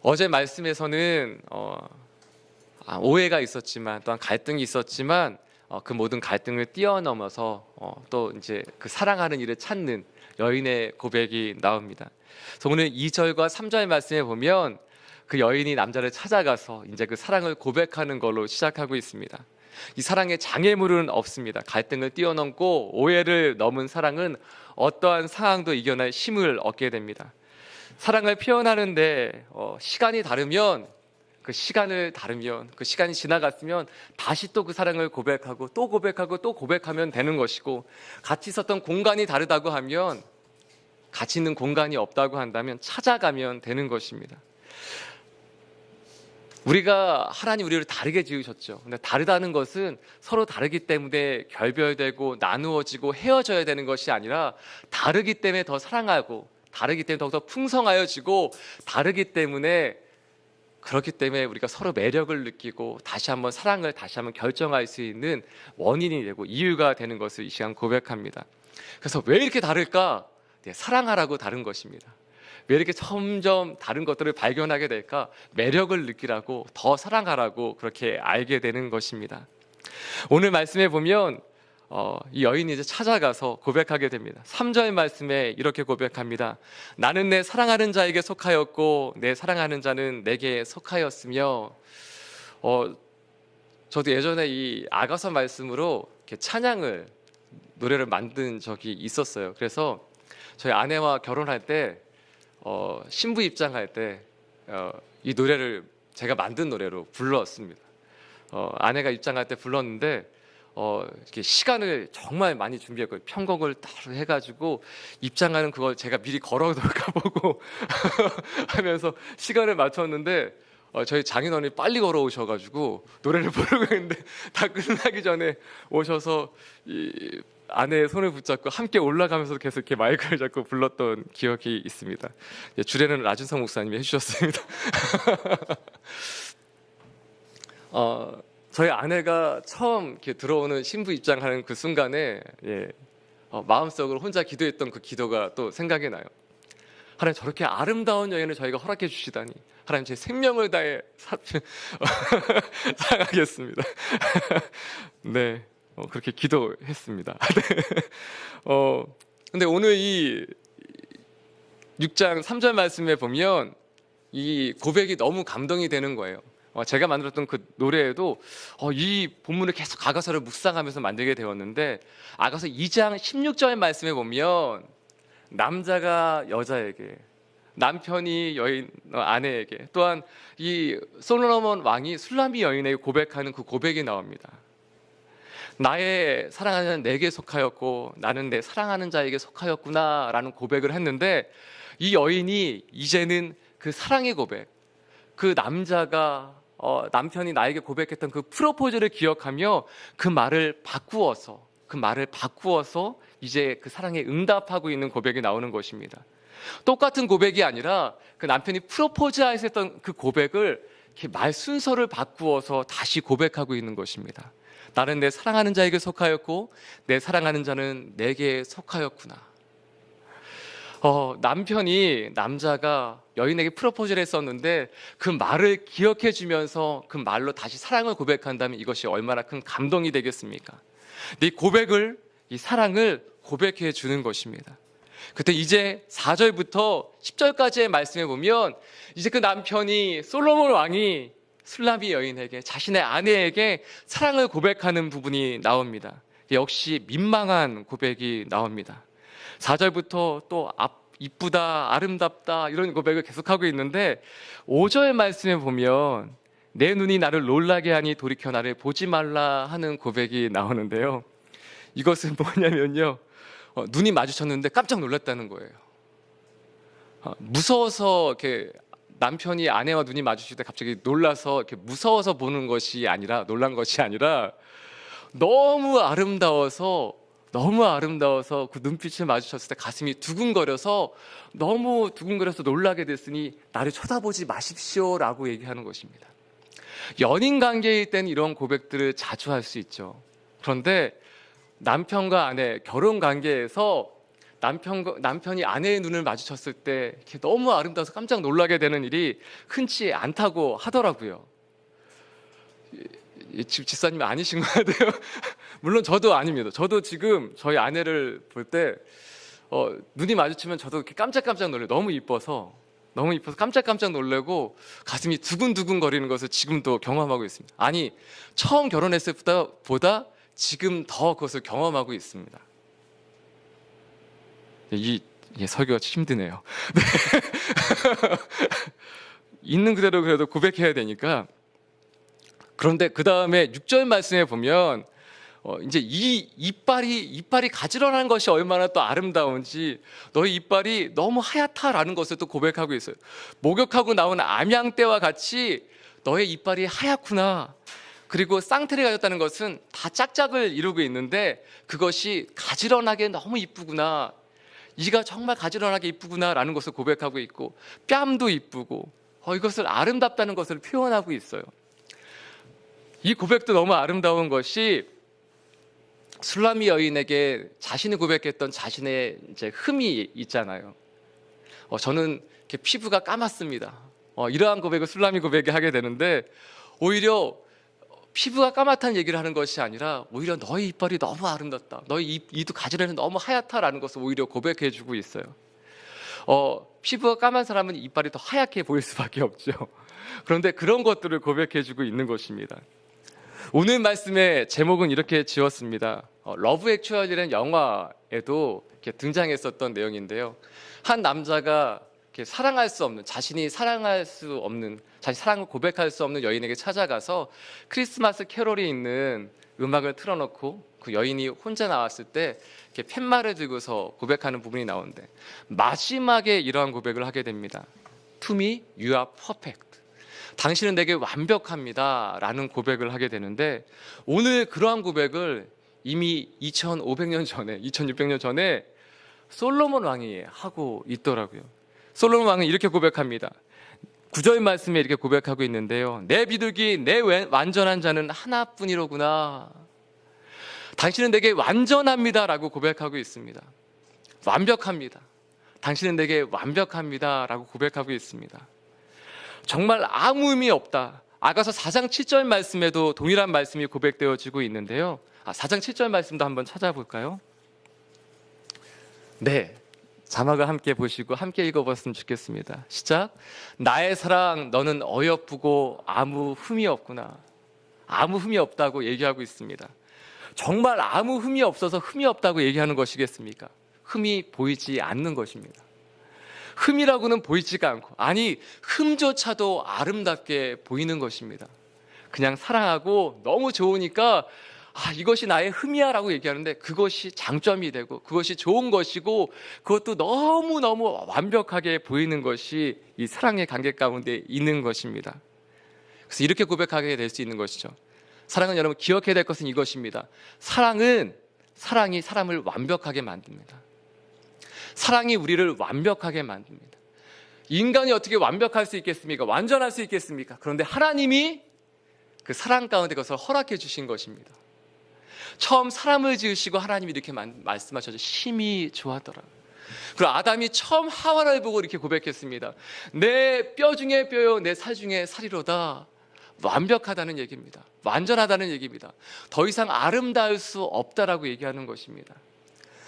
어제 말씀에서는 오해가 있었지만 또한 갈등이 있었지만 그 모든 갈등을 뛰어넘어서 또 이제 그 사랑하는 이를 찾는 여인의 고백이 나옵니다. 그래서 오늘 2절과 3절 말씀에 보면 그 여인이 남자를 찾아가서 이제 그 사랑을 고백하는 걸로 시작하고 있습니다. 이 사랑에 장애물은 없습니다. 갈등을 뛰어넘고 오해를 넘은 사랑은 어떠한 상황도 이겨낼 힘을 얻게 됩니다. 사랑을 표현하는데 시간이 다르면 그 시간이 지나갔으면 다시 또 그 사랑을 고백하고 또 고백하고 또 고백하면 되는 것이고, 같이 있었던 공간이 다르다고 하면, 같이 있는 공간이 없다고 한다면 찾아가면 되는 것입니다. 하나님 우리를 다르게 지으셨죠. 근데 다르다는 것은 서로 다르기 때문에 결별되고 나누어지고 헤어져야 되는 것이 아니라, 다르기 때문에 더 사랑하고 다르기 때문에 더욱더 풍성하여지고, 그렇기 때문에 우리가 서로 매력을 느끼고 다시 한번 사랑을 다시 한번 결정할 수 있는 원인이 되고 이유가 되는 것을 이 시간 고백합니다. 그래서 왜 이렇게 다를까? 사랑하라고 다른 것입니다. 왜 이렇게 점점 다른 것들을 발견하게 될까? 매력을 느끼라고, 더 사랑하라고 그렇게 알게 되는 것입니다. 오늘 말씀에 보면 이 여인이 이제 찾아가서 고백하게 됩니다. 3절 말씀에 이렇게 고백합니다. 나는 내 사랑하는 자에게 속하였고 내 사랑하는 자는 내게 속하였으며. 저도 예전에 이 아가서 말씀으로 이렇게 노래를 만든 적이 있었어요. 그래서 저희 아내와 결혼할 때 신부 입장할 때 이 노래를 제가 만든 노래로 불렀습니다. 아내가 입장할 때 불렀는데 이렇게 시간을 정말 많이 준비했고요. 편곡을 따로 해가지고 입장하는 그걸 제가 미리 걸어놓을까 보고 하면서 시간을 맞췄는데 저희 장인어른이 빨리 걸어오셔가지고 노래를 부르고 있는데 다 끝나기 전에 오셔서 이 아내의 손을 붙잡고 함께 올라가면서 계속 이렇게 마이크를 잡고 불렀던 기억이 있습니다. 주례는 라준성 목사님이 해주셨습니다. 저희 아내가 처음 이렇게 들어오는 신부 입장하는 그 순간에 마음속으로 혼자 기도했던 그 기도가 또 생각이 나요. 하나님, 저렇게 아름다운 여인을 저희가 허락해 주시다니, 하나님 제 생명을 다해 사랑하겠습니다. 네, 그렇게 기도했습니다. 근데 오늘 이 6장 3절 말씀에 보면 이 고백이 너무 감동이 되는 거예요. 제가 만들었던 그 노래에도 이 본문을 계속 아가서를 묵상하면서 만들게 되었는데, 아가서 2장 16절 말씀에 보면 남자가 여자에게, 남편이 아내에게, 또한 이 솔로몬 왕이 술람비 여인에게 고백하는 그 고백이 나옵니다. 나의 사랑하는 자는 내게 속하였고 나는 내 사랑하는 자에게 속하였구나 라는 고백을 했는데, 이 여인이 이제는 그 사랑의 고백, 그 남자가 남편이 나에게 고백했던 그 프로포즈를 기억하며 그 말을 바꾸어서 이제 그 사랑에 응답하고 있는 고백이 나오는 것입니다. 똑같은 고백이 아니라 그 남편이 프로포즈했던 그 고백을 이렇게 말 순서를 바꾸어서 다시 고백하고 있는 것입니다. 나는 내 사랑하는 자에게 속하였고 내 사랑하는 자는 내게 속하였구나. 남자가 여인에게 프로포즈를 했었는데 그 말을 기억해 주면서 그 말로 다시 사랑을 고백한다면 이것이 얼마나 큰 감동이 되겠습니까? 이 사랑을 고백해 주는 것입니다. 그때 이제 4절부터 10절까지의 말씀에 보면 이제 그 남편이 솔로몬 왕이 술람비 여인에게, 자신의 아내에게 사랑을 고백하는 부분이 나옵니다. 역시 민망한 고백이 나옵니다. 4절부터 또 이쁘다, 아름답다 이런 고백을 계속하고 있는데 5절 말씀에 보면 내 눈이 나를 놀라게 하니 돌이켜 나를 보지 말라 하는 고백이 나오는데요. 이것은 뭐냐면요, 눈이 마주쳤는데 깜짝 놀랐다는 거예요. 무서워서 이렇게 남편이 아내와 눈이 마주칠 때 갑자기 놀라서 이렇게 무서워서 보는 것이 아니라, 놀란 것이 아니라 너무 아름다워서 그 눈빛을 마주쳤을 때 가슴이 너무 두근거려서 놀라게 됐으니 나를 쳐다보지 마십시오라고 얘기하는 것입니다. 연인 관계일 때는 이런 고백들을 자주 할 수 있죠. 그런데 남편과 아내 결혼 관계에서 남편이 아내의 눈을 마주쳤을 때 이렇게 너무 아름다워서 깜짝 놀라게 되는 일이 흔치 않다고 하더라고요. 집사님이 아니신 것 같아요. 물론 저도 아닙니다. 저도 지금 저희 아내를 볼 때 눈이 마주치면 저도 이렇게 깜짝깜짝 놀래요. 너무 이뻐서 깜짝깜짝 놀래고 가슴이 두근두근 거리는 것을 지금도 경험하고 있습니다. 아니, 처음 결혼했을 때보다 지금 더 그것을 경험하고 있습니다. 이 설교가 힘드네요. 네. 있는 그대로 그래도 고백해야 되니까. 그런데 그 다음에 6절 말씀에 보면 이제 이 이빨이 가지런한 것이 얼마나 또 아름다운지 너희 이빨이 너무 하얗다라는 것을 또 고백하고 있어요. 목욕하고 나온 암양떼와 같이 너의 이빨이 하얗구나. 그리고 쌍태를 가졌다는 것은 다 짝짝을 이루고 있는데 그것이 가지런하게 너무 이쁘구나. 이가 정말 가지런하게 이쁘구나라는 것을 고백하고 있고 뺨도 이쁘고 이것을 아름답다는 것을 표현하고 있어요. 이 고백도 너무 아름다운 것이 술라미 여인에게 자신이 고백했던 자신의 이제 흠이 있잖아요. 저는 이렇게 피부가 까맣습니다. 이러한 고백을 술라미 고백이 하게 되는데 오히려 피부가 까맣다는 얘기를 하는 것이 아니라 오히려 너의 이빨이 너무 아름답다. 너의 이도 가지런히 너무 하얗다라는 것을 오히려 고백해주고 있어요. 피부가 까만 사람은 이빨이 더 하얗게 보일 수밖에 없죠. 그런데 그런 것들을 고백해주고 있는 것입니다. 오늘 말씀의 제목은 이렇게 지었습니다. 러브 액츄얼이라는 영화에도 이렇게 등장했었던 내용인데요. 한 남자가 이렇게 사랑할 수 없는, 자신이 사랑할 수 없는, 자신 사랑을 고백할 수 없는 여인에게 찾아가서 크리스마스 캐롤이 있는 음악을 틀어놓고 그 여인이 혼자 나왔을 때 이렇게 팻말을 들고서 고백하는 부분이 나오는데 마지막에 이러한 고백을 하게 됩니다. To me, you are perfect. 당신은 내게 완벽합니다 라는 고백을 하게 되는데 오늘 그러한 고백을 이미 2500년 전에 2600년 전에 솔로몬 왕이 하고 있더라고요. 솔로몬 왕은 이렇게 고백합니다. 9절 말씀에 이렇게 고백하고 있는데요. 내 비둘기 내 완전한 자는 하나뿐이로구나. 당신은 내게 완전합니다 라고 고백하고 있습니다. 완벽합니다. 당신은 내게 완벽합니다 라고 고백하고 있습니다. 정말 아무 의미 없다. 아가서 4장 7절 말씀에도 동일한 말씀이 고백되어지고 있는데요. 4장 7절 말씀도 한번 찾아볼까요? 네, 자막을 함께 보시고 함께 읽어봤으면 좋겠습니다. 시작. 나의 사랑 너는 어여쁘고 아무 흠이 없구나. 아무 흠이 없다고 얘기하고 있습니다. 정말 아무 흠이 없어서 흠이 없다고 얘기하는 것이겠습니까? 흠이 보이지 않는 것입니다. 흠이라고는 보이지가 않고, 아니 흠조차도 아름답게 보이는 것입니다. 그냥 사랑하고 너무 좋으니까 이것이 나의 흠이야 라고 얘기하는데 그것이 장점이 되고 그것이 좋은 것이고 그것도 너무너무 완벽하게 보이는 것이 이 사랑의 관계 가운데 있는 것입니다. 그래서 이렇게 고백하게 될 수 있는 것이죠. 사랑은 여러분 기억해야 될 것은 이것입니다. 사랑이 사람을 완벽하게 만듭니다. 사랑이 우리를 완벽하게 만듭니다. 인간이 어떻게 완벽할 수 있겠습니까? 완전할 수 있겠습니까? 그런데 하나님이 그 사랑 가운데 그것을 허락해 주신 것입니다. 처음 사람을 지으시고 하나님이 이렇게 말씀하셨죠. 심히 좋았더라. 그리고 아담이 처음 하와를 보고 이렇게 고백했습니다. 내 뼈 중에 뼈요 내 살 중에 살이로다. 완벽하다는 얘기입니다. 완전하다는 얘기입니다. 더 이상 아름다울 수 없다라고 얘기하는 것입니다.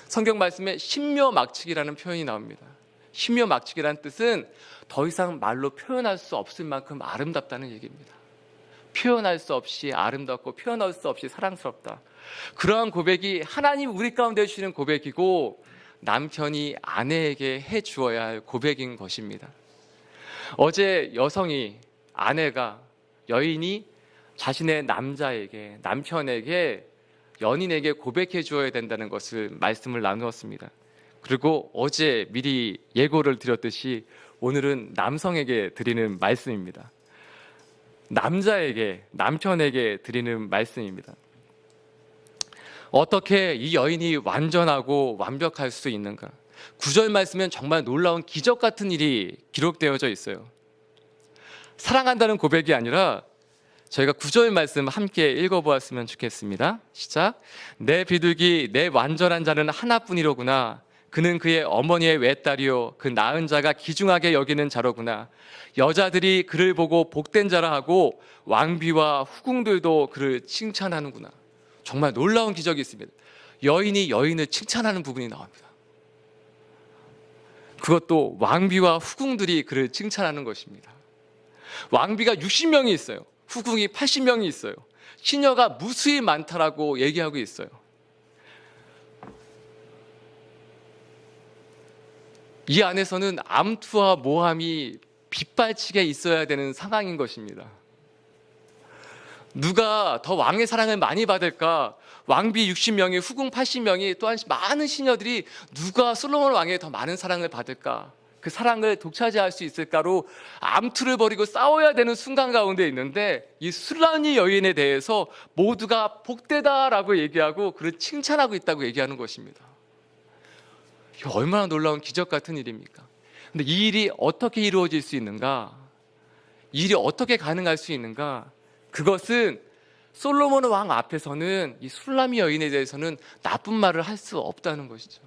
성경 말씀에 신묘막측이라는 표현이 나옵니다. 신묘막측이라는 뜻은 더 이상 말로 표현할 수 없을 만큼 아름답다는 얘기입니다. 표현할 수 없이 아름답고 표현할 수 없이 사랑스럽다. 그러한 고백이 하나님 우리 가운데 주시는 고백이고 남편이 아내에게 해주어야 할 고백인 것입니다. 어제 아내가 여인이 자신의 남편에게 연인에게 고백해 주어야 된다는 것을 말씀을 나누었습니다. 그리고 어제 미리 예고를 드렸듯이 오늘은 남성에게 드리는 말씀입니다. 남편에게 드리는 말씀입니다. 어떻게 이 여인이 완전하고 완벽할 수 있는가? 9절 말씀엔 정말 놀라운 기적 같은 일이 기록되어져 있어요. 사랑한다는 고백이 아니라 저희가 9절 말씀 함께 읽어보았으면 좋겠습니다. 시작. 내 비둘기 내 완전한 자는 하나뿐이로구나. 그는 그의 어머니의 외딸이요 그 낳은 자가 귀중하게 여기는 자로구나. 여자들이 그를 보고 복된 자라 하고 왕비와 후궁들도 그를 칭찬하는구나. 정말 놀라운 기적이 있습니다. 여인이 여인을 칭찬하는 부분이 나옵니다. 그것도 왕비와 후궁들이 그를 칭찬하는 것입니다. 왕비가 60명이 있어요. 후궁이 80명이 있어요. 시녀가 무수히 많다라고 얘기하고 있어요. 이 안에서는 암투와 모함이 빗발치게 있어야 되는 상황인 것입니다. 누가 더 왕의 사랑을 많이 받을까? 왕비 60명이, 후궁 80명이, 또한 많은 시녀들이 누가 솔로몬 왕에게 더 많은 사랑을 받을까? 그 사랑을 독차지할 수 있을까로 암투를 벌이고 싸워야 되는 순간 가운데 있는데, 이 술라니 여인에 대해서 모두가 복되다라고 얘기하고 그를 칭찬하고 있다고 얘기하는 것입니다. 이게 얼마나 놀라운 기적 같은 일입니까? 근데 이 일이 어떻게 이루어질 수 있는가? 이 일이 어떻게 가능할 수 있는가? 그것은 솔로몬 왕 앞에서는 이 술라미 여인에 대해서는 나쁜 말을 할 수 없다는 것이죠.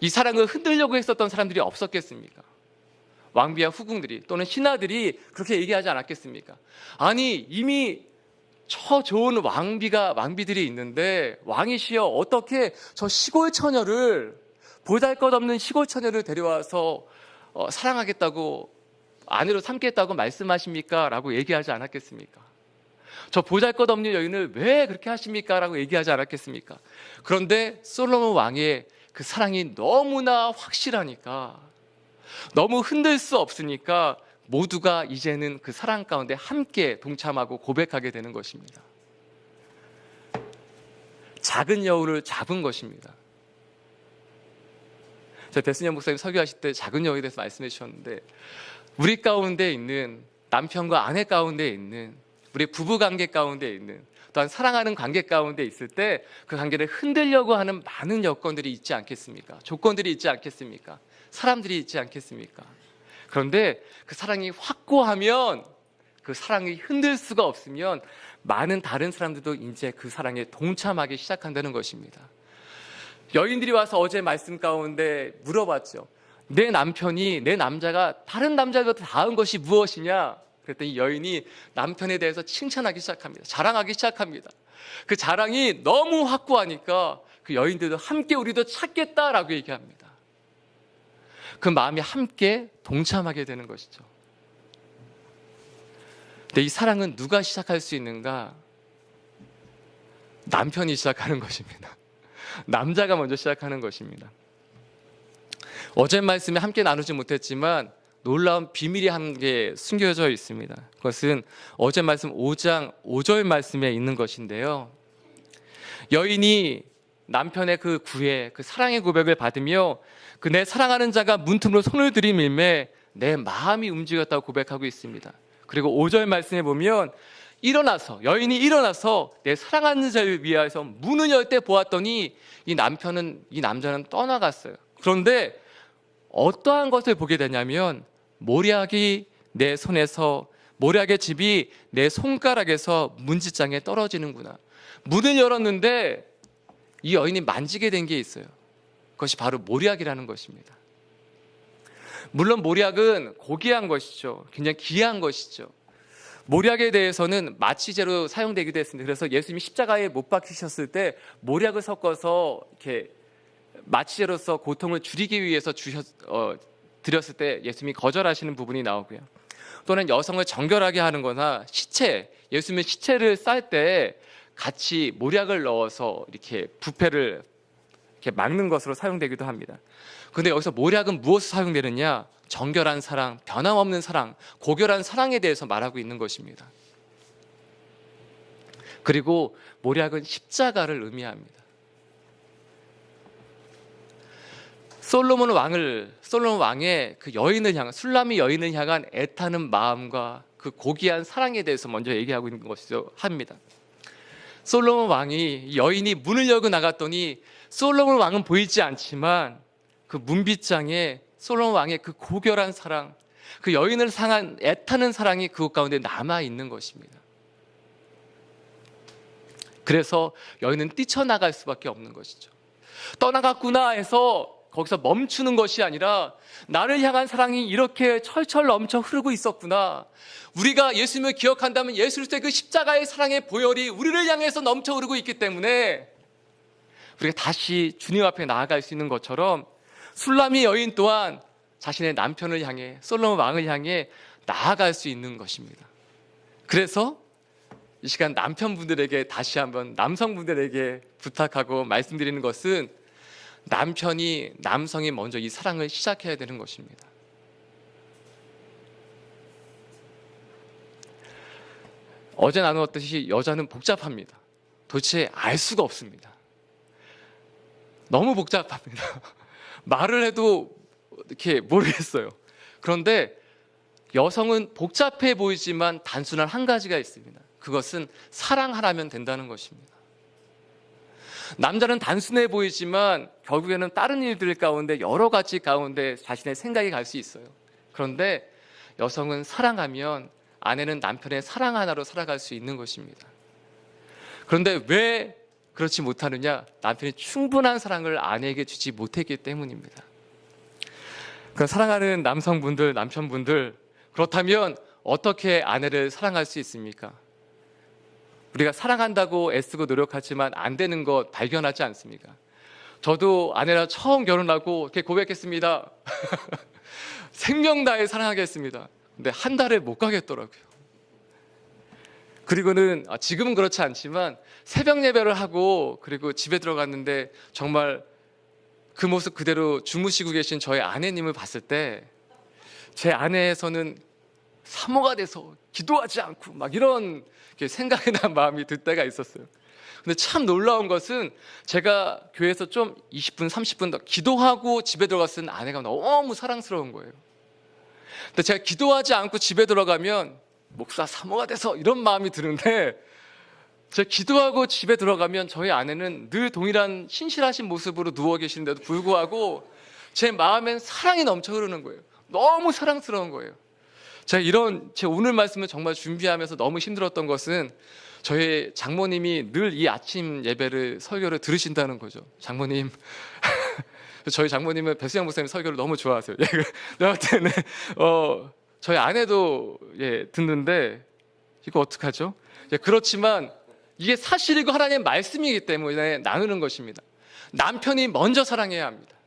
이 사랑을 흔들려고 했었던 사람들이 없었겠습니까? 왕비와 후궁들이 또는 신하들이 그렇게 얘기하지 않았겠습니까? 아니 이미 저 좋은 왕비들이 있는데 왕이시여 어떻게 저 시골 처녀를, 보잘것없는 시골 처녀를 데려와서 사랑하겠다고, 아내로 삼겠다고 말씀하십니까? 라고 얘기하지 않았겠습니까? 저 보잘것없는 여인을 왜 그렇게 하십니까? 라고 얘기하지 않았겠습니까? 그런데 솔로몬 왕의 그 사랑이 너무나 확실하니까, 너무 흔들 수 없으니까 모두가 이제는 그 사랑 가운데 함께 동참하고 고백하게 되는 것입니다. 작은 여우를 잡은 것입니다. 제가 배순영 목사님 설교하실 때 작은 여우에 대해서 말씀해 주셨는데, 우리 가운데 있는 남편과 아내 가운데 있는 우리 부부 관계 가운데 있는 또한 사랑하는 관계 가운데 있을 때 그 관계를 흔들려고 하는 많은 여건들이 있지 않겠습니까? 조건들이 있지 않겠습니까? 사람들이 있지 않겠습니까? 그런데 그 사랑이 확고하면, 그 사랑이 흔들 수가 없으면 많은 다른 사람들도 이제 그 사랑에 동참하기 시작한다는 것입니다. 여인들이 와서 어제 말씀 가운데 물어봤죠. 내 남편이, 내 남자가 다른 남자들보다 나은 것이 무엇이냐? 그랬더니 여인이 남편에 대해서 칭찬하기 시작합니다. 자랑하기 시작합니다. 그 자랑이 너무 확고하니까 그 여인들도 함께 우리도 찾겠다라고 얘기합니다. 그 마음이 함께 동참하게 되는 것이죠. 근데 이 사랑은 누가 시작할 수 있는가? 남편이 시작하는 것입니다. 남자가 먼저 시작하는 것입니다. 어제 말씀에 함께 나누지 못했지만 놀라운 비밀이 한 개 숨겨져 있습니다. 그것은 어제 말씀 5장 5절 말씀에 있는 것인데요. 여인이 남편의 그 구애, 그 사랑의 고백을 받으며 그 내 사랑하는 자가 문틈으로 손을 들이밀매 내 마음이 움직였다고 고백하고 있습니다. 그리고 5절 말씀에 보면 여인이 일어나서 내 사랑하는 자를 위하여서 문을 열 때 보았더니 이 남자는 떠나갔어요. 그런데 어떠한 것을 보게 되냐면 모략의 집이 내 손가락에서 문지장에 떨어지는구나. 문을 열었는데 이 여인이 만지게 된 게 있어요. 그것이 바로 모략이라는 것입니다. 물론 모략은 고귀한 것이죠. 굉장히 귀한 것이죠. 모략에 대해서는 마취제로 사용되기도 했습니다. 그래서 예수님이 십자가에 못 박히셨을 때 모략을 섞어서 이렇게 마취제로서 고통을 줄이기 위해서 드렸을 때 예수님이 거절하시는 부분이 나오고요. 또는 여성을 정결하게 하는 거나 예수님의 시체를 쌀 때 같이 모략을 넣어서 이렇게 부패를 이렇게 막는 것으로 사용되기도 합니다. 그런데 여기서 모략은 무엇으로 사용되느냐? 정결한 사랑, 변함없는 사랑, 고결한 사랑에 대해서 말하고 있는 것입니다. 그리고 모략은 십자가를 의미합니다. 솔로몬 왕의 그 술라미 여인을 향한 애타는 마음과 그 고귀한 사랑에 대해서 먼저 얘기하고 있는 것이죠 합니다. 솔로몬 왕이, 여인이 문을 열고 나갔더니 솔로몬 왕은 보이지 않지만 그 문빗장에 솔로몬 왕의 그 고결한 사랑, 그 여인을 향한 애타는 사랑이 그곳 가운데 남아 있는 것입니다. 그래서 여인은 뛰쳐나갈 수밖에 없는 것이죠. 떠나갔구나 해서 거기서 멈추는 것이 아니라 나를 향한 사랑이 이렇게 철철 넘쳐 흐르고 있었구나. 우리가 예수님을 기억한다면 예수 그리스도의 그 십자가의 사랑의 보혈이 우리를 향해서 넘쳐 흐르고 있기 때문에 우리가 다시 주님 앞에 나아갈 수 있는 것처럼 술람이 여인 또한 자신의 남편을 향해, 솔로몬 왕을 향해 나아갈 수 있는 것입니다. 그래서 이 시간 남편분들에게 다시 한번 남성분들에게 부탁하고 말씀드리는 것은 남성이 먼저 이 사랑을 시작해야 되는 것입니다. 어제 나누었듯이 여자는 복잡합니다. 도대체 알 수가 없습니다. 너무 복잡합니다. 말을 해도 이렇게 모르겠어요. 그런데 여성은 복잡해 보이지만 단순한 한 가지가 있습니다. 그것은 사랑하라면 된다는 것입니다. 남자는 단순해 보이지만 결국에는 다른 일들 가운데 여러 가지 가운데 자신의 생각이 갈 수 있어요. 그런데 여성은 사랑하면 아내는 남편의 사랑 하나로 살아갈 수 있는 것입니다. 그런데 왜 그렇지 못하느냐? 남편이 충분한 사랑을 아내에게 주지 못했기 때문입니다. 그러니까 사랑하는 남성분들, 남편분들, 그렇다면 어떻게 아내를 사랑할 수 있습니까? 우리가 사랑한다고 애쓰고 노력하지만 안 되는 것 발견하지 않습니까? 저도 아내랑 처음 결혼하고 이렇게 고백했습니다. 생명 다해 사랑하겠습니다. 근데 한 달에 못 가겠더라고요. 그리고는 지금은 그렇지 않지만 새벽 예배를 하고 그리고 집에 들어갔는데 정말 그 모습 그대로 주무시고 계신 저희 아내님을 봤을 때 제 안에서는 사모가 돼서 기도하지 않고 막 이런 생각이 난 마음이 들 때가 있었어요. 근데 참 놀라운 것은 제가 교회에서 좀 20분, 30분 더 기도하고 집에 들어갔을 때 아내가 너무 사랑스러운 거예요. 근데 제가 기도하지 않고 집에 들어가면 목사 사모가 돼서 이런 마음이 드는데 제가 기도하고 집에 들어가면 저희 아내는 늘 동일한 신실하신 모습으로 누워 계시는데도 불구하고 제 마음엔 사랑이 넘쳐 흐르는 거예요. 너무 사랑스러운 거예요. 제 오늘 말씀을 정말 준비하면서 너무 힘들었던 것은 저희 장모님이 늘 이 아침 예배를 설교를 들으신다는 거죠. 장모님, 저희 장모님은 배수영 목사님 설교를 너무 좋아하세요. 내가 때는 저희 아내도 듣는데 이거 어떡하죠? 그렇지만 이게 사실이고 하나님의 말씀이기 때문에 나누는 것입니다. 남편이 먼저 사랑해야 합니다.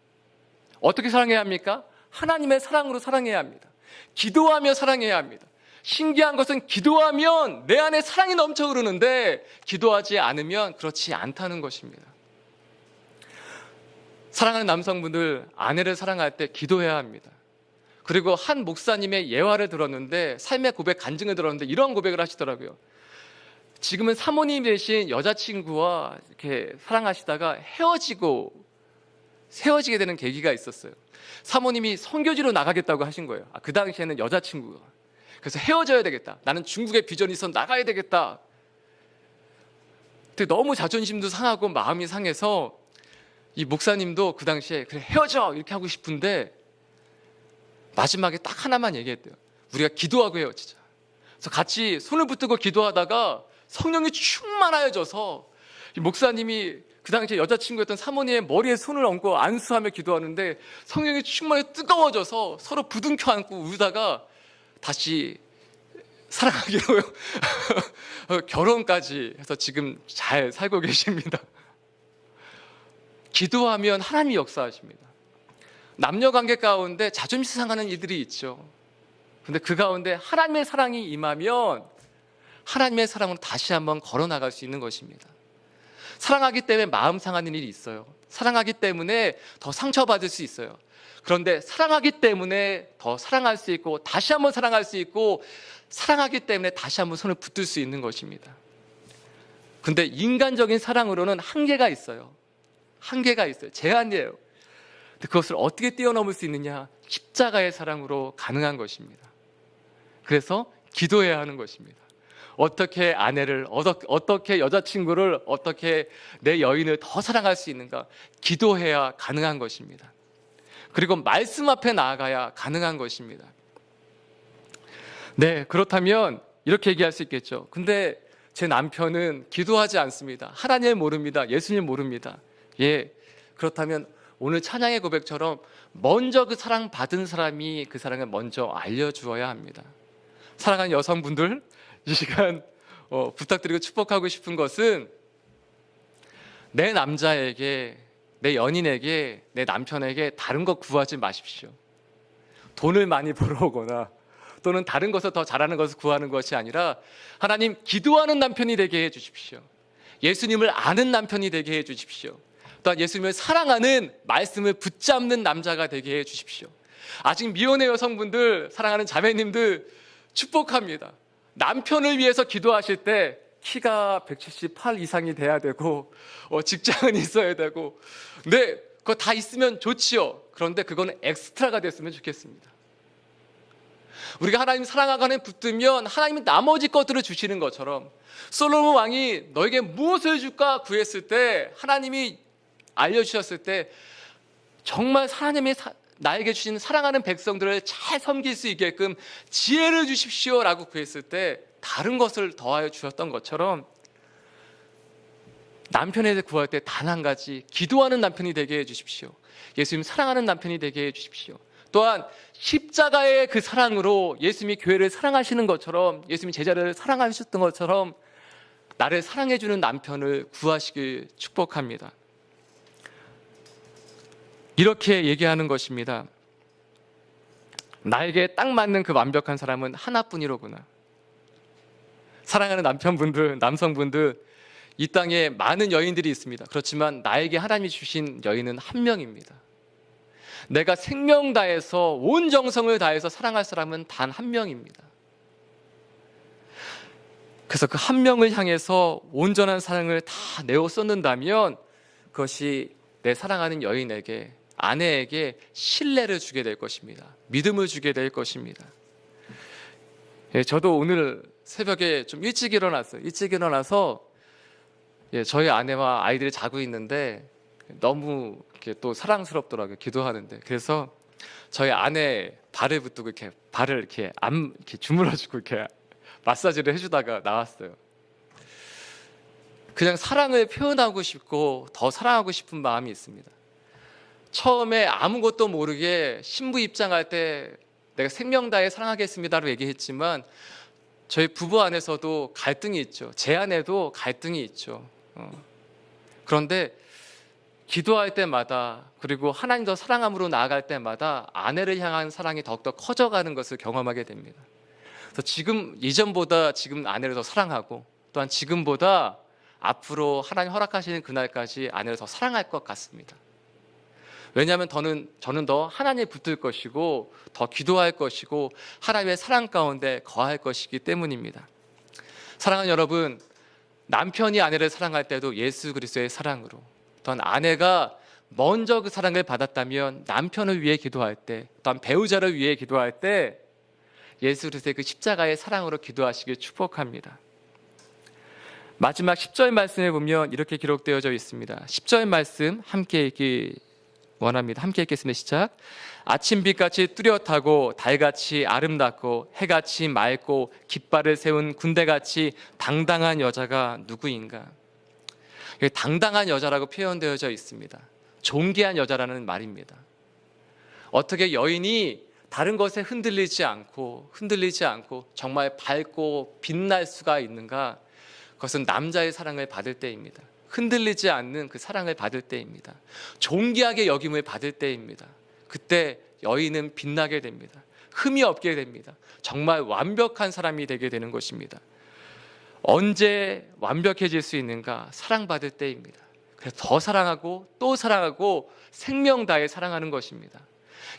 어떻게 사랑해야 합니까? 하나님의 사랑으로 사랑해야 합니다. 기도하며 사랑해야 합니다. 신기한 것은 기도하면 내 안에 사랑이 넘쳐 흐르는데 기도하지 않으면 그렇지 않다는 것입니다. 사랑하는 남성분들, 아내를 사랑할 때 기도해야 합니다. 그리고 한 목사님의 예화를 들었는데, 삶의 고백 간증을 들었는데 이런 고백을 하시더라고요. 지금은 사모님 되신 여자친구와 이렇게 사랑하시다가 헤어지게 되는 계기가 있었어요. 사모님이 선교지로 나가겠다고 하신 거예요. 그 당시에는 여자친구가. 그래서 헤어져야 되겠다. 나는 중국에 비전이 있어 나가야 되겠다. 근데 너무 자존심도 상하고 마음이 상해서 이 목사님도 그 당시에 그래 헤어져 이렇게 하고 싶은데 마지막에 딱 하나만 얘기했대요. 우리가 기도하고 헤어지자. 그래서 같이 손을 붙들고 기도하다가 성령이 충만하여져서 이 목사님이 그 당시에 여자친구였던 사모님의 머리에 손을 얹고 안수하며 기도하는데 성령이 충만해 뜨거워져서 서로 부둥켜 안고 울다가 다시 사랑하기로 결혼까지 해서 지금 잘 살고 계십니다. 기도하면 하나님이 역사하십니다. 남녀관계 가운데 자존심 상하는 일들이 있죠. 그런데 그 가운데 하나님의 사랑이 임하면 하나님의 사랑으로 다시 한번 걸어나갈 수 있는 것입니다. 사랑하기 때문에 마음 상하는 일이 있어요. 사랑하기 때문에 더 상처받을 수 있어요. 그런데 사랑하기 때문에 더 사랑할 수 있고 다시 한번 사랑할 수 있고 사랑하기 때문에 다시 한번 손을 붙들 수 있는 것입니다. 그런데 인간적인 사랑으로는 한계가 있어요. 제한이에요. 근데 그것을 어떻게 뛰어넘을 수 있느냐? 십자가의 사랑으로 가능한 것입니다. 그래서 기도해야 하는 것입니다. 어떻게 아내를, 어떻게 여자친구를, 어떻게 내 여인을 더 사랑할 수 있는가? 기도해야 가능한 것입니다. 그리고 말씀 앞에 나아가야 가능한 것입니다. 네, 그렇다면 이렇게 얘기할 수 있겠죠. 근데 제 남편은 기도하지 않습니다. 하나님을 모릅니다. 예수님 모릅니다. 그렇다면 오늘 찬양의 고백처럼 먼저 그 사랑 받은 사람이 그 사랑을 먼저 알려주어야 합니다. 사랑하는 여성분들, 이 시간 부탁드리고 축복하고 싶은 것은 내 남자에게, 내 연인에게, 내 남편에게 다른 것 구하지 마십시오. 돈을 많이 벌어오거나 또는 다른 것을 더 잘하는 것을 구하는 것이 아니라 하나님, 기도하는 남편이 되게 해주십시오. 예수님을 아는 남편이 되게 해주십시오. 또한 예수님을 사랑하는, 말씀을 붙잡는 남자가 되게 해주십시오. 아직 미혼의 여성분들, 사랑하는 자매님들 축복합니다. 남편을 위해서 기도하실 때 키가 178 이상이 돼야 되고 직장은 있어야 되고, 네, 그거 다 있으면 좋지요. 그런데 그거는 엑스트라가 됐으면 좋겠습니다. 우리가 하나님 사랑하고 붙들면 하나님은 나머지 것들을 주시는 것처럼, 솔로몬 왕이 너에게 무엇을 줄까 구했을 때, 하나님이 알려주셨을 때 정말 하나님이 나에게 주신 사랑하는 백성들을 잘 섬길 수 있게끔 지혜를 주십시오 라고 구했을 때 다른 것을 더하여 주셨던 것처럼, 남편에 대해 구할 때 단 한 가지, 기도하는 남편이 되게 해주십시오. 예수님 사랑하는 남편이 되게 해주십시오. 또한 십자가의 그 사랑으로 예수님이 교회를 사랑하시는 것처럼, 예수님이 제자를 사랑하셨던 것처럼 나를 사랑해주는 남편을 구하시길 축복합니다. 이렇게 얘기하는 것입니다. 나에게 딱 맞는 그 완벽한 사람은 하나뿐이로구나. 사랑하는 남편분들, 남성분들, 이 땅에 많은 여인들이 있습니다. 그렇지만 나에게 하나님이 주신 여인은 한 명입니다. 내가 생명 다해서, 온 정성을 다해서 사랑할 사람은 단 한 명입니다. 그래서 그 한 명을 향해서 온전한 사랑을 다 내어 쏟는다면 그것이 내 사랑하는 여인에게, 아내에게 신뢰를 주게 될 것입니다. 믿음을 주게 될 것입니다. 저도 오늘 새벽에 좀 일찍 일어났어요. 일찍 일어나서 저희 아내와 아이들이 자고 있는데 너무 이렇게 또 사랑스럽더라고요. 기도하는데. 그래서 저희 아내 발을 붙들고 이렇게 발을 이렇게 주물러주고 이렇게 마사지를 해주다가 나왔어요. 그냥 사랑을 표현하고 싶고 더 사랑하고 싶은 마음이 있습니다. 처음에 아무것도 모르게 신부 입장할 때 내가 생명 다해 사랑하겠습니다라고 얘기했지만 저희 부부 안에서도 갈등이 있죠. 제 안에도 갈등이 있죠. 그런데 기도할 때마다, 그리고 하나님 더 사랑함으로 나아갈 때마다 아내를 향한 사랑이 더욱더 커져가는 것을 경험하게 됩니다. 그래서 지금 이전보다 지금 아내를 더 사랑하고, 또한 지금보다 앞으로 하나님 허락하시는 그날까지 아내를 더 사랑할 것 같습니다. 왜냐하면 저는 더 하나님에 붙을 것이고 더 기도할 것이고 하나님의 사랑 가운데 거할 것이기 때문입니다. 사랑하는 여러분, 남편이 아내를 사랑할 때도 예수 그리스도의 사랑으로, 또한 아내가 먼저 그 사랑을 받았다면 남편을 위해 기도할 때, 또한 배우자를 위해 기도할 때 예수 그리스도의 그 십자가의 사랑으로 기도하시길 축복합니다. 마지막 10절 말씀에 보면 이렇게 기록되어져 있습니다. 10절 말씀 함께 읽기 원합니다. 함께 읽겠습니다. 시작. 아침빛같이 뚜렷하고 달같이 아름답고 해같이 맑고 깃발을 세운 군대같이 당당한 여자가 누구인가? 당당한 여자라고 표현되어져 있습니다. 존귀한 여자라는 말입니다. 어떻게 여인이 다른 것에 흔들리지 않고 정말 밝고 빛날 수가 있는가? 그것은 남자의 사랑을 받을 때입니다. 흔들리지 않는 그 사랑을 받을 때입니다. 존귀하게 여김을 받을 때입니다. 그때 여인은 빛나게 됩니다. 흠이 없게 됩니다. 정말 완벽한 사람이 되게 되는 것입니다. 언제 완벽해질 수 있는가? 사랑받을 때입니다. 그래서 더 사랑하고 또 사랑하고 생명 다해 사랑하는 것입니다.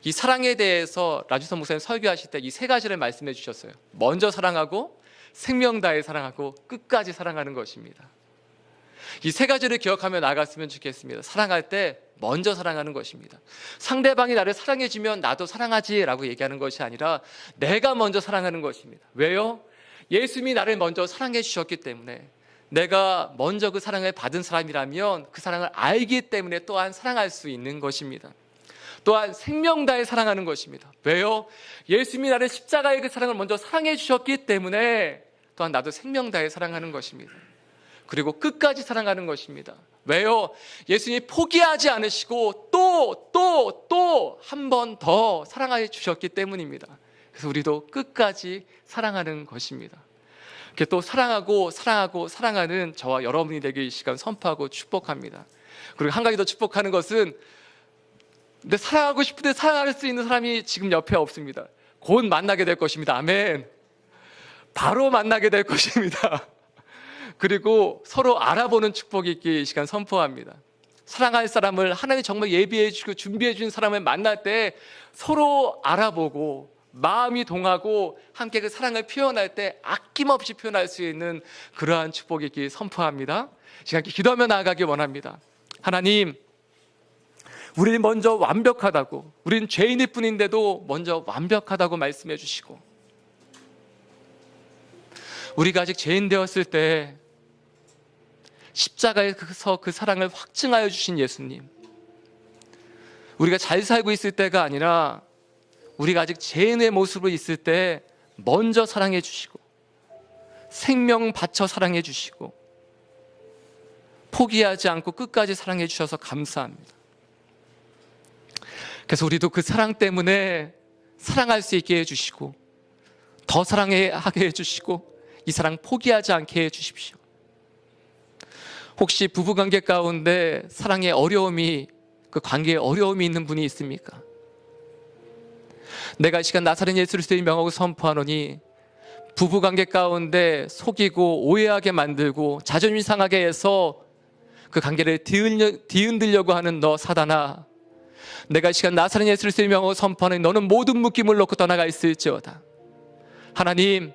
이 사랑에 대해서 라주선 목사님 설교하실 때 이 세 가지를 말씀해 주셨어요. 먼저 사랑하고 생명 다해 사랑하고 끝까지 사랑하는 것입니다. 이 세 가지를 기억하며 나갔으면 좋겠습니다. 사랑할 때 먼저 사랑하는 것입니다. 상대방이 나를 사랑해주면 나도 사랑하지라고 얘기하는 것이 아니라 내가 먼저 사랑하는 것입니다. 왜요? 예수님이 나를 먼저 사랑해 주셨기 때문에, 내가 먼저 그 사랑을 받은 사람이라면 그 사랑을 알기 때문에 또한 사랑할 수 있는 것입니다. 또한 생명 다해 사랑하는 것입니다. 왜요? 예수님이 나를 십자가의 그 사랑을 먼저 사랑해 주셨기 때문에 또한 나도 생명 다해 사랑하는 것입니다. 그리고 끝까지 사랑하는 것입니다. 왜요? 예수님이 포기하지 않으시고 또 한 번 더 사랑해 주셨기 때문입니다. 그래서 우리도 끝까지 사랑하는 것입니다. 이렇게 또 사랑하는 저와 여러분이 되길 이 시간 선포하고 축복합니다. 그리고 한 가지 더 축복하는 것은, 근데 사랑하고 싶은데 사랑할 수 있는 사람이 지금 옆에 없습니다. 곧 만나게 될 것입니다. 아멘. 바로 만나게 될 것입니다. 그리고 서로 알아보는 축복이 있길 이 시간 선포합니다. 사랑할 사람을 하나님이 정말 예비해 주시고 준비해 주신 사람을 만날 때 서로 알아보고 마음이 동하고 함께 그 사랑을 표현할 때 아낌없이 표현할 수 있는 그러한 축복이 있길 선포합니다. 시간 기도하며 나아가기 원합니다. 하나님, 우리는 먼저 완벽하다고, 우리는 죄인일 뿐인데도 먼저 완벽하다고 말씀해 주시고, 우리가 아직 죄인 되었을 때 십자가에서 그 사랑을 확증하여 주신 예수님, 우리가 잘 살고 있을 때가 아니라 우리가 아직 죄인의 모습으로 있을 때 먼저 사랑해 주시고 생명 바쳐 사랑해 주시고 포기하지 않고 끝까지 사랑해 주셔서 감사합니다. 그래서 우리도 그 사랑 때문에 사랑할 수 있게 해주시고 더 사랑하게 해주시고 이 사랑 포기하지 않게 해주십시오. 혹시 부부관계 가운데 사랑의 어려움이, 그 관계에 어려움이 있는 분이 있습니까? 내가 이 시간 나사렛 예수 그리스도의 명하고 선포하노니 부부관계 가운데 속이고 오해하게 만들고 자존심 상하게 해서 그 관계를 뒤흔들려고 하는 너 사단아, 내가 이 시간 나사렛 예수 그리스도의 명하고 선포하노니 너는 모든 묶임을 놓고 떠나가 있을지어다. 하나님,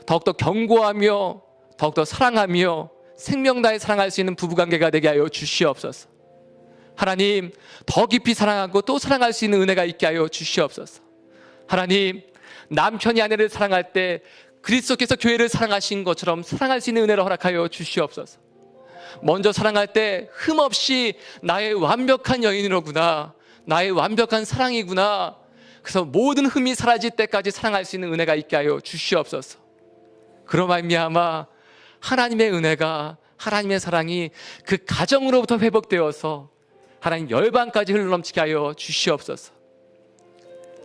더욱더 견고하며 더욱더 사랑하며 생명 다해 사랑할 수 있는 부부관계가 되게 하여 주시옵소서. 하나님, 더 깊이 사랑하고 또 사랑할 수 있는 은혜가 있게 하여 주시옵소서. 하나님, 남편이 아내를 사랑할 때 그리스도께서 교회를 사랑하신 것처럼 사랑할 수 있는 은혜를 허락하여 주시옵소서. 먼저 사랑할 때 흠없이 나의 완벽한 여인이로구나, 나의 완벽한 사랑이구나, 그래서 모든 흠이 사라질 때까지 사랑할 수 있는 은혜가 있게 하여 주시옵소서. 그로 말미암아 하나님의 은혜가, 하나님의 사랑이 그 가정으로부터 회복되어서 하나님 열방까지 흘러넘치게 하여 주시옵소서.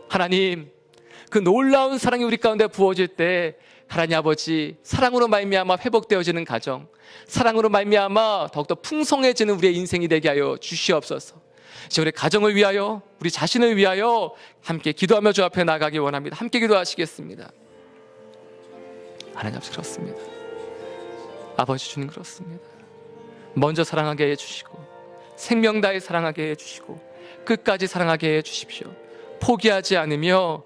하나님, 그 놀라운 사랑이 우리 가운데 부어질 때 하나님 아버지, 사랑으로 말미암아 회복되어지는 가정, 사랑으로 말미암아 더욱더 풍성해지는 우리의 인생이 되게 하여 주시옵소서. 이제 우리 가정을 위하여, 우리 자신을 위하여 함께 기도하며 주 앞에 나가기 원합니다. 함께 기도하시겠습니다. 하나님 아버지, 그렇습니다. 아버지 주님, 그렇습니다. 먼저 사랑하게 해주시고 생명 다해 사랑하게 해주시고 끝까지 사랑하게 해주십시오. 포기하지 않으며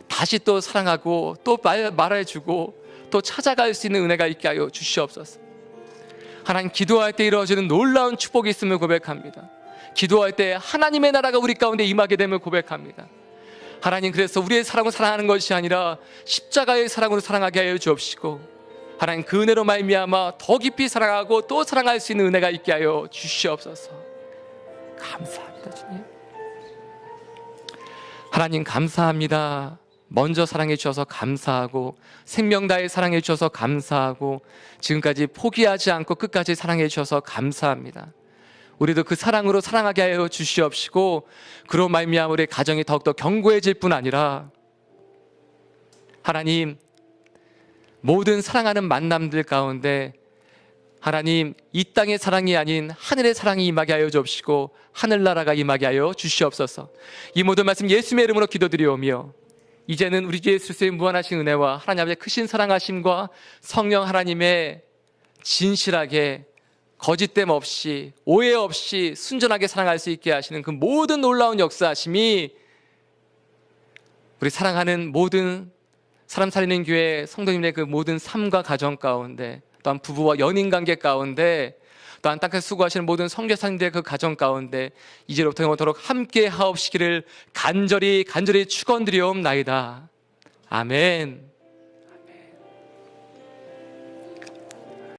다시 또 사랑하고 또 말해주고 또 찾아갈 수 있는 은혜가 있게 하여 주시옵소서. 하나님, 기도할 때 이루어지는 놀라운 축복이 있음을 고백합니다. 기도할 때 하나님의 나라가 우리 가운데 임하게 됨을 고백합니다. 하나님, 그래서 우리의 사랑을 사랑하는 것이 아니라 십자가의 사랑으로 사랑하게 하여 주옵시고 하나님, 그 은혜로 말미암아 더 깊이 사랑하고 또 사랑할 수 있는 은혜가 있게 하여 주시옵소서. 감사합니다, 주님. 하나님, 감사합니다. 먼저 사랑해 주셔서 감사하고 생명 다해 사랑해 주셔서 감사하고 지금까지 포기하지 않고 끝까지 사랑해 주셔서 감사합니다. 우리도 그 사랑으로 사랑하게 하여 주시옵시고 그로 말미암아 우리 가정이 더욱더 견고해질 뿐 아니라 하나님, 모든 사랑하는 만남들 가운데 하나님, 이 땅의 사랑이 아닌 하늘의 사랑이 임하게 하여 주옵시고 하늘나라가 임하게 하여 주시옵소서. 이 모든 말씀 예수님의 이름으로 기도드리오며 이제는 우리 주 예수 그리스도의 무한하신 은혜와 하나님 아버지의 크신 사랑하심과 성령 하나님의 진실하게 거짓됨 없이 오해 없이 순전하게 사랑할 수 있게 하시는 그 모든 놀라운 역사하심이 우리 사랑하는 모든 사람 살리는 교회 성도님의 그 모든 삶과 가정 가운데, 또한 부부와 연인 관계 가운데, 또한 땅에서 수고하시는 모든 선교사님들의 그 가정 가운데 이제로부터 영원토록 함께 하옵시기를 간절히 축원드리옵나이다. 아멘.